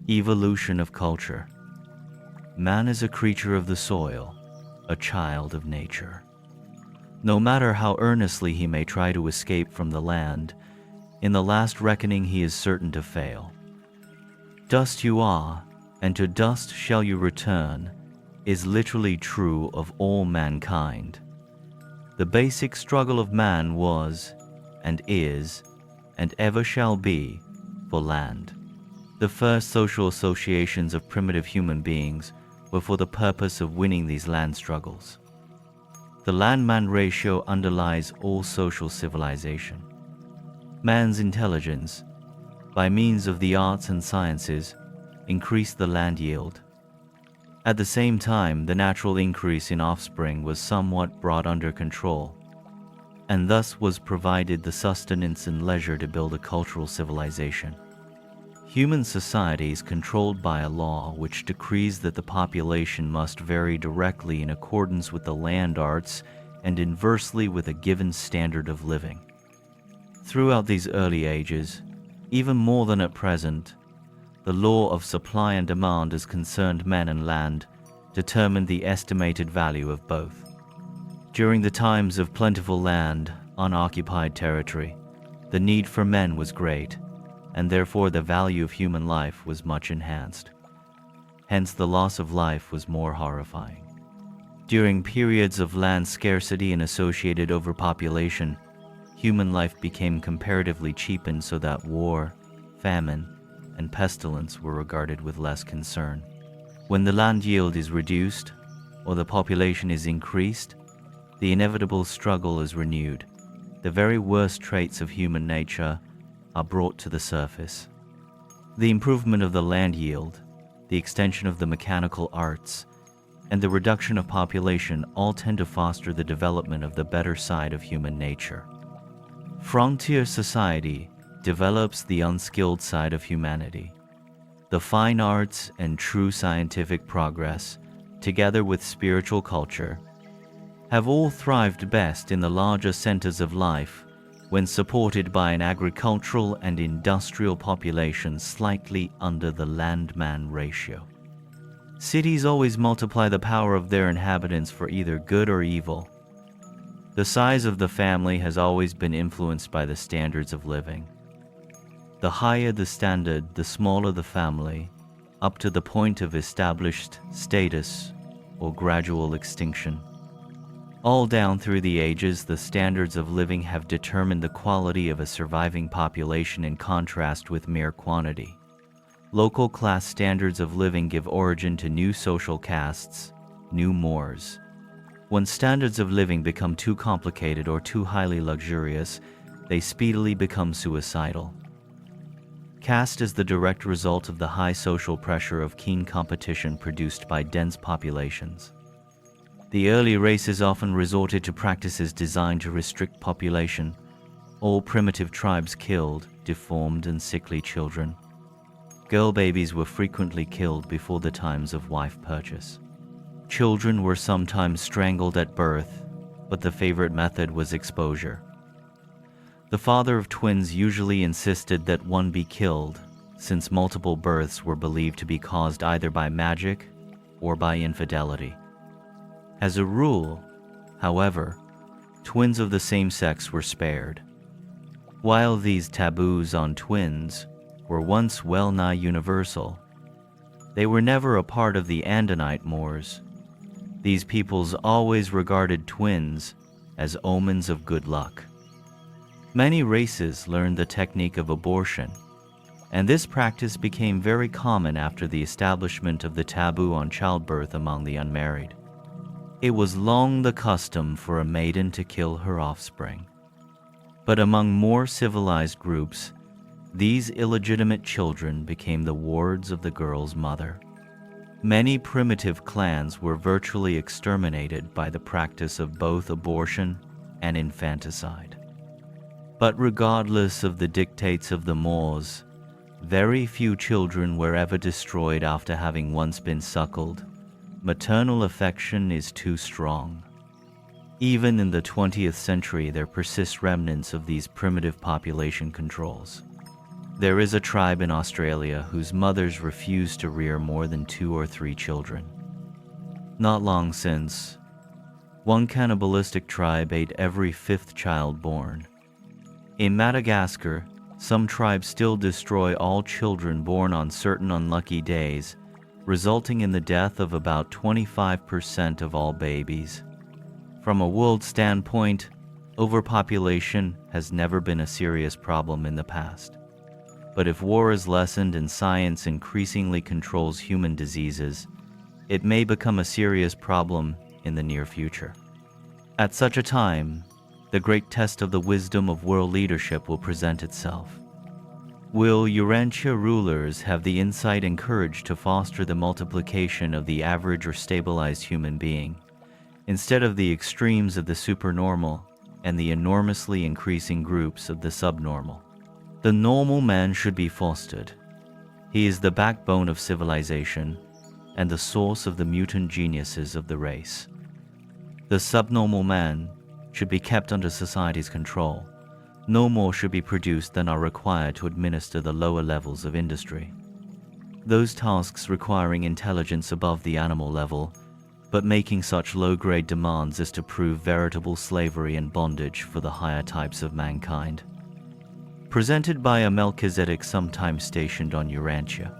Evolution of Culture. Man is a creature of the soil, a child of nature. No matter how earnestly he may try to escape from the land, in the last reckoning he is certain to fail. Dust you are, and to dust shall you return, is literally true of all mankind. The basic struggle of man was, and is, and ever shall be, for land. The first social associations of primitive human beings were for the purpose of winning these land struggles. The land-man ratio underlies all social civilization. Man's intelligence, by means of the arts and sciences, increased the land yield. At the same time, the natural increase in offspring was somewhat brought under control, and thus was provided the sustenance and leisure to build a cultural civilization. Human society is controlled by a law which decrees that the population must vary directly in accordance with the land arts and inversely with a given standard of living. Throughout these early ages, even more than at present, the law of supply and demand as concerned men and land determined the estimated value of both. During the times of plentiful land, unoccupied territory, the need for men was great, and therefore the value of human life was much enhanced. Hence the loss of life was more horrifying. During periods of land scarcity and associated overpopulation, human life became comparatively cheapened so that war, famine, and pestilence were regarded with less concern. When the land yield is reduced, or the population is increased, the inevitable struggle is renewed. The very worst traits of human nature are brought to the surface. The improvement of the land yield, the extension of the mechanical arts, and the reduction of population all tend to foster the development of the better side of human nature. Frontier society develops the unskilled side of humanity. The fine arts and true scientific progress, together with spiritual culture, have all thrived best in the larger centers of life when supported by an agricultural and industrial population slightly under the land-man ratio. Cities always multiply the power of their inhabitants for either good or evil. The size of the family has always been influenced by the standards of living. The higher the standard, the smaller the family, up to the point of established status or gradual extinction. All down through the ages, the standards of living have determined the quality of a surviving population in contrast with mere quantity. Local class standards of living give origin to new social castes, new mores. When standards of living become too complicated or too highly luxurious, they speedily become suicidal. Caste is the direct result of the high social pressure of keen competition produced by dense populations. The early races often resorted to practices designed to restrict population. All primitive tribes killed deformed and sickly children. Girl babies were frequently killed before the times of wife purchase. Children were sometimes strangled at birth, but the favorite method was exposure. The father of twins usually insisted that one be killed, since multiple births were believed to be caused either by magic or by infidelity. As a rule, however, twins of the same sex were spared. While these taboos on twins were once well-nigh universal, they were never a part of the Andinite Moors. These peoples always regarded twins as omens of good luck. Many races learned the technique of abortion, and this practice became very common after the establishment of the taboo on childbirth among the unmarried. It was long the custom for a maiden to kill her offspring. But among more civilized groups, these illegitimate children became the wards of the girl's mother. Many primitive clans were virtually exterminated by the practice of both abortion and infanticide. But regardless of the dictates of the Moors, very few children were ever destroyed after having once been suckled. Maternal affection is too strong. Even in the 20th century, there persist remnants of these primitive population controls. There is a tribe in Australia whose mothers refuse to rear more than 2 or 3 children. Not long since, one cannibalistic tribe ate every 5th child born. In Madagascar, some tribes still destroy all children born on certain unlucky days, resulting in the death of about 25% of all babies. From a world standpoint, overpopulation has never been a serious problem in the past. But if war is lessened and science increasingly controls human diseases, it may become a serious problem in the near future. At such a time, the great test of the wisdom of world leadership will present itself. Will Urantia rulers have the insight and courage to foster the multiplication of the average or stabilized human being, instead of the extremes of the supernormal and the enormously increasing groups of the subnormal? The normal man should be fostered. He is the backbone of civilization and the source of the mutant geniuses of the race. The subnormal man should be kept under society's control. No more should be produced than are required to administer the lower levels of industry. Those tasks requiring intelligence above the animal level, but making such low-grade demands as to prove veritable slavery and bondage for the higher types of mankind. Presented by a Melchizedek sometime stationed on Urantia.